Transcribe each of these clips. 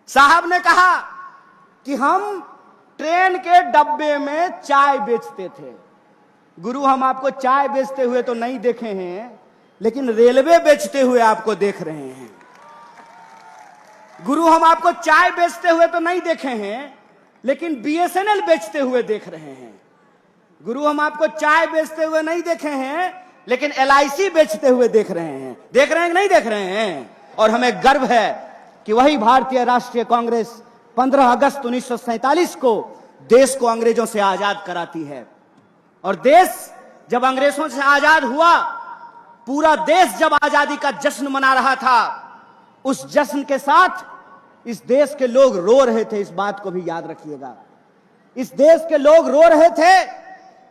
साहब ने कहा कि हम ट्रेन के डब्बे में चाय बेचते थे। गुरु, हम आपको चाय बेचते हुए तो नहीं देखे हैं, लेकिन रेलवे बेचते हुए आपको देख रहे हैं। गुरु, हम आपको चाय बेचते हुए तो नहीं देखे हैं, लेकिन बीएसएनएल बेचते हुए देख रहे हैं। गुरु, हम आपको चाय बेचते हुए नहीं देखे हैं, लेकिन एलआईसी बेचते हुए देख रहे हैं। देख रहे हैं कि नहीं देख रहे हैं? और हमें गर्व है कि वही भारतीय राष्ट्रीय कांग्रेस 15 अगस्त 1947 को देश को अंग्रेजों से आजाद कराती है। और देश जब अंग्रेजों से आजाद हुआ, पूरा देश जब आजादी का जश्न मना रहा था, उस जश्न के साथ इस देश के लोग रो रहे थे। इस बात को भी याद रखिएगा, इस देश के लोग रो रहे थे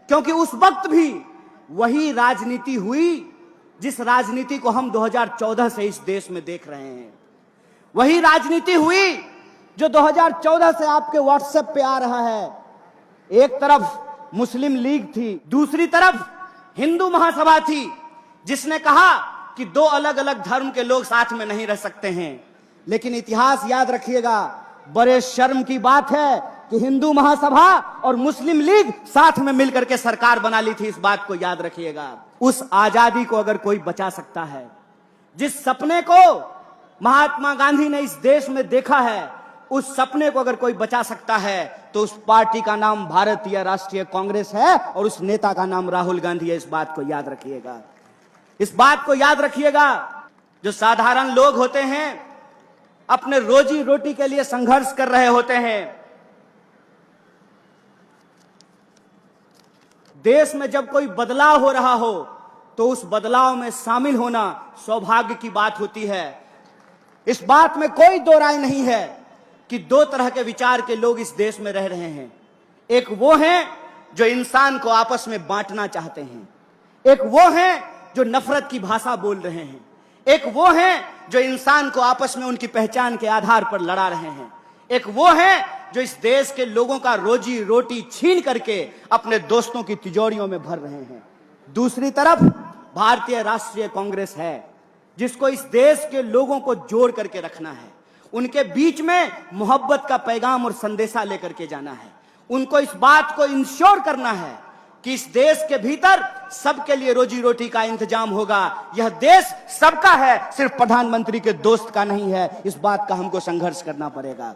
क्योंकि उस वक्त भी वही राजनीति हुई जिस राजनीति को हम 2014 से इस देश में देख रहे हैं। वही राजनीति हुई जो 2014 से आपके व्हाट्सएप पे आ रहा है। एक तरफ मुस्लिम लीग थी, दूसरी तरफ हिंदू महासभा थी, जिसने कहा कि दो अलग अलग धर्म के लोग साथ में नहीं रह सकते हैं। लेकिन इतिहास याद रखिएगा, बड़े शर्म की बात है कि हिंदू महासभा और मुस्लिम लीग साथ में मिलकर के सरकार बना ली थी। इस बात को याद रखिएगा। उस आजादी को अगर कोई बचा सकता है, जिस सपने को महात्मा गांधी ने इस देश में देखा है, उस सपने को अगर कोई बचा सकता है, तो उस पार्टी का नाम भारतीय राष्ट्रीय कांग्रेस है और उस नेता का नाम राहुल गांधी है। इस बात को याद रखिएगा। इस बात को याद रखिएगा, जो साधारण लोग होते हैं, अपने रोजी रोटी के लिए संघर्ष कर रहे होते हैं। देश में जब कोई बदलाव हो रहा हो, तो उस बदलाव में शामिल होना सौभाग्य की बात होती है। इस बात में कोई दो राय नहीं है कि दो तरह के विचार के लोग इस देश में रह रहे हैं। एक वो हैं जो इंसान को आपस में बांटना चाहते हैं, एक वो हैं जो नफरत की भाषा बोल रहे हैं, एक वो हैं जो इंसान को आपस में उनकी पहचान के आधार पर लड़ा रहे हैं, एक वो हैं जो इस देश के लोगों का रोजी रोटी छीन करके अपने दोस्तों की तिजोरियों में भर रहे हैं। दूसरी तरफ भारतीय राष्ट्रीय कांग्रेस है, जिसको इस देश के लोगों को जोड़ करके रखना है, उनके बीच में मोहब्बत का पैगाम और संदेशा लेकर के जाना है। उनको इस बात को इंश्योर करना है कि इस देश के भीतर सबके लिए रोजी रोटी का इंतजाम होगा। यह देश सबका है, सिर्फ प्रधानमंत्री के दोस्त का नहीं है। इस बात का हमको संघर्ष करना पड़ेगा।